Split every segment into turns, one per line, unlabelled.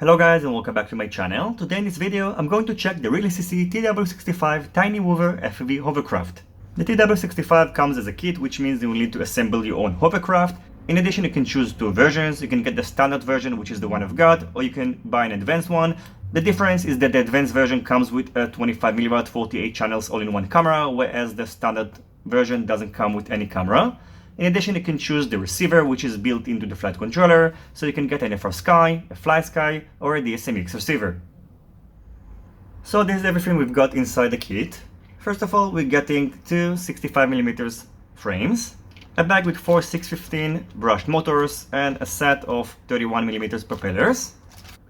Hello guys and welcome back to my channel. Today in this video I'm going to check the Realacc TW65 Tiny Whoover FPV Hovercraft. The TW65 comes as a kit, which means you will need to assemble your own hovercraft. In addition, you can choose two versions. You can get the standard version, which is the one I've got, or you can buy an advanced one. The difference is that the advanced version comes with a 25mm 48 channels all-in-one camera, whereas the standard version doesn't come with any camera. In addition, you can choose the receiver, which is built into the flight controller, so you can get an Frsky, a flysky, or a DSMX receiver. So this is everything we've got inside the kit. First of all, we're getting two 65mm frames, a bag with four 615 brushed motors, and a set of 31mm propellers,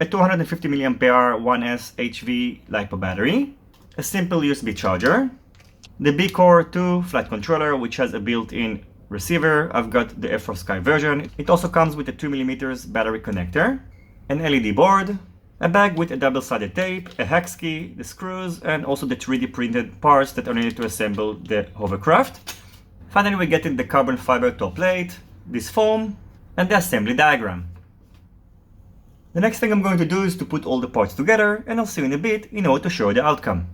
a 250mAh 1S HV LiPo battery, a simple USB charger, the Beecore 2 flight controller, which has a built-in receiver. I've got the Frsky version. It also comes with a 2mm battery connector, an LED board, a bag with a double-sided tape, a hex key, the screws, and also the 3D printed parts that are needed to assemble the hovercraft. Finally, we're getting the carbon fiber top plate, this foam, and the assembly diagram. The next thing I'm going to do is to put all the parts together, and I'll see you in a bit in order to show the outcome.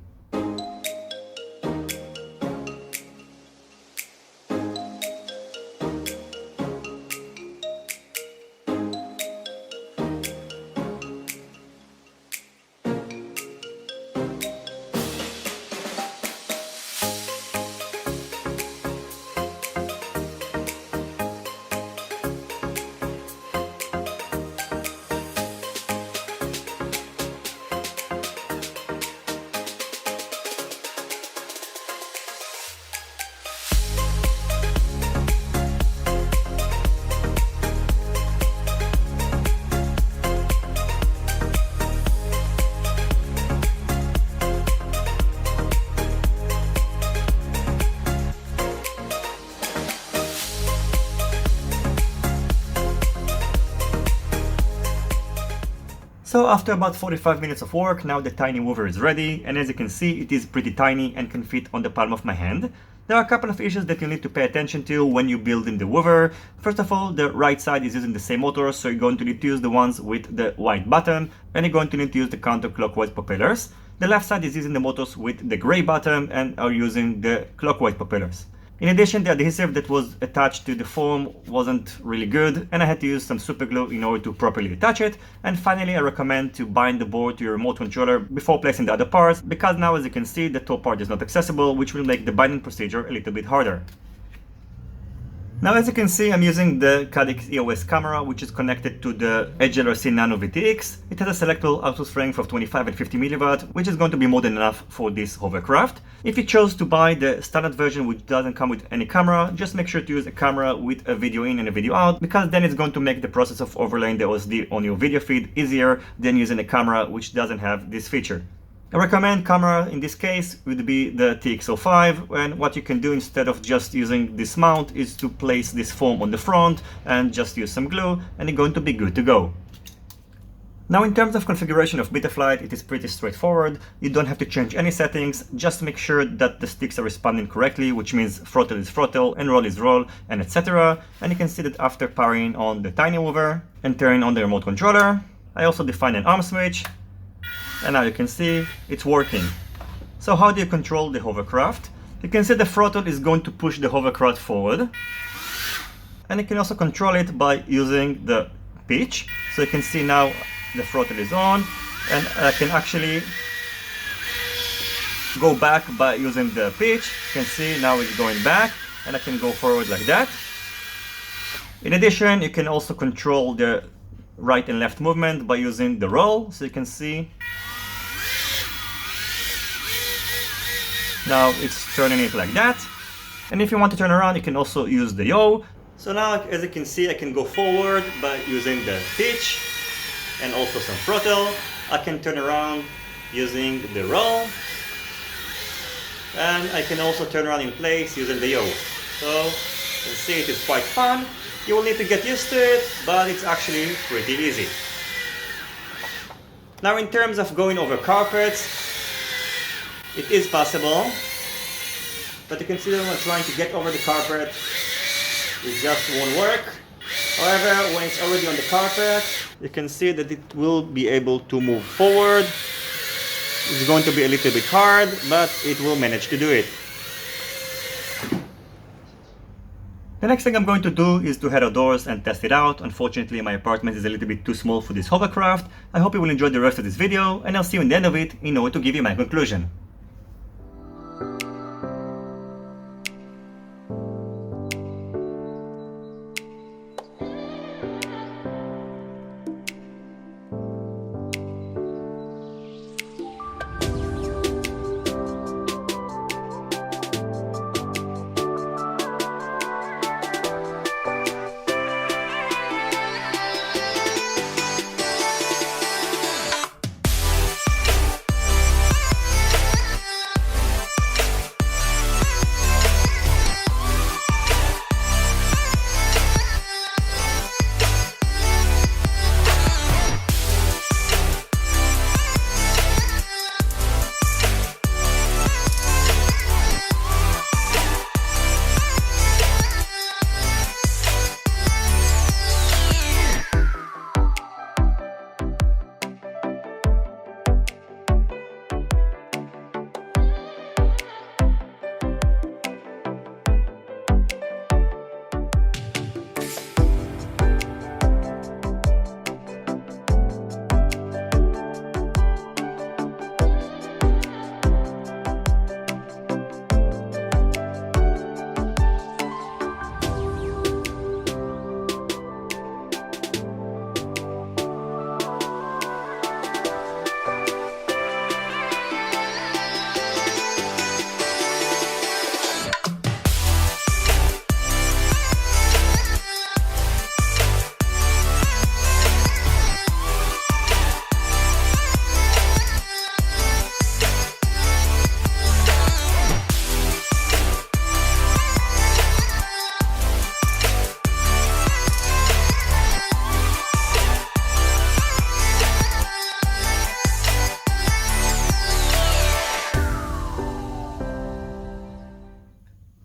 So after about 45 minutes of work, now the tiny whoover is ready, and as you can see, it is pretty tiny and can fit on the palm of my hand. There are a couple of issues that you need to pay attention to when you build in the whoover. First of all, the right side is using the same motor, so you're going to need to use the ones with the white bottom, and you're going to need to use the counterclockwise propellers. The left side is using the motors with the gray bottom and are using the clockwise propellers. In addition, the adhesive that was attached to the foam wasn't really good, and I had to use some super glue in order to properly attach it. And finally, I recommend to bind the board to your remote controller before placing the other parts, because now as you can see, the top part is not accessible, which will make the binding procedure a little bit harder. Now as you can see, I'm using the Caddx EOS camera, which is connected to the HLRC Nano VTX. It has a selectable output strength of 25 and 50mW, which is going to be more than enough for this hovercraft. If you chose to buy the standard version, which doesn't come with any camera, just make sure to use a camera with a video in and a video out, because then it's going to make the process of overlaying the OSD on your video feed easier than using a camera which doesn't have this feature. I recommend camera in this case would be the TX05, and what you can do instead of just using this mount is to place this foam on the front and just use some glue, and you're going to be good to go. Now in terms of configuration of Betaflight, it is pretty straightforward. You don't have to change any settings, just make sure that the sticks are responding correctly, which means throttle is throttle and roll is roll, and etc. And you can see that after powering on the tiny whoover and turning on the remote controller, I also defined an arm switch. And now you can see it's working. So how do you control the hovercraft? You can see the throttle is going to push the hovercraft forward. And you can also control it by using the pitch. So you can see now the throttle is on, and I can actually go back by using the pitch. You can see now it's going back, and I can go forward like that. In addition, you can also control the right and left movement by using the roll. So you can see now it's turning it like that. And if you want to turn around, you can also use the yaw. So now as you can see, I can go forward by using the pitch and also some throttle. I can turn around using the roll, and I can also turn around in place using the yaw. So you can see it is quite fun. You will need to get used to it, but it's actually pretty easy. Now in terms of going over carpets, it is possible, but you can see that when trying to get over the carpet, it just won't work. However, when it's already on the carpet, you can see that it will be able to move forward. It's going to be a little bit hard, but it will manage to do it. The next thing I'm going to do is to head outdoors and test it out. Unfortunately, my apartment is a little bit too small for this hovercraft. I hope you will enjoy the rest of this video, and I'll see you in the end of it in order to give you my conclusion.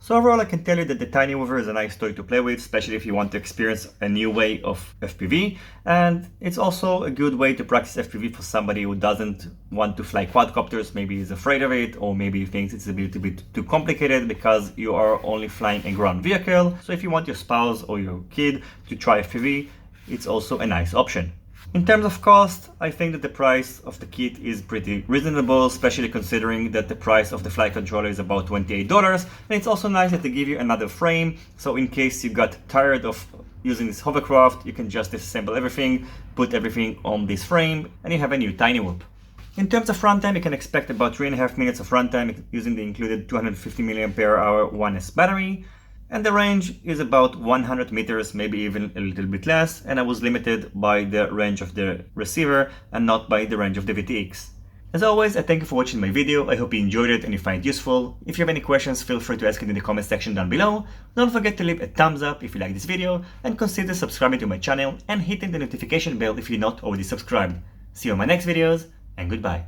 So overall, I can tell you that the Tiny Whoover is a nice toy to play with, especially if you want to experience a new way of FPV. And it's also a good way to practice FPV for somebody who doesn't want to fly quadcopters, maybe is afraid of it, or maybe thinks it's a little bit too complicated because you are only flying a ground vehicle. So if you want your spouse or your kid to try FPV, it's also a nice option. In terms of cost, I think that the price of the kit is pretty reasonable, especially considering that the price of the flight controller is about $28. And it's also nice that they give you another frame, so in case you got tired of using this hovercraft, you can just disassemble everything, put everything on this frame, and you have a new Tiny Whoop. In terms of runtime, you can expect about 3.5 minutes of runtime using the included 250 mAh 1S battery. And the range is about 100 meters, maybe even a little bit less, and I was limited by the range of the receiver and not by the range of the VTX. As always, I thank you for watching my video. I hope you enjoyed it and you find it useful. If you have any questions, feel free to ask it in the comment section down below. Don't forget to leave a thumbs up if you like this video, and consider subscribing to my channel and hitting the notification bell if you're not already subscribed. See you on my next videos, and goodbye.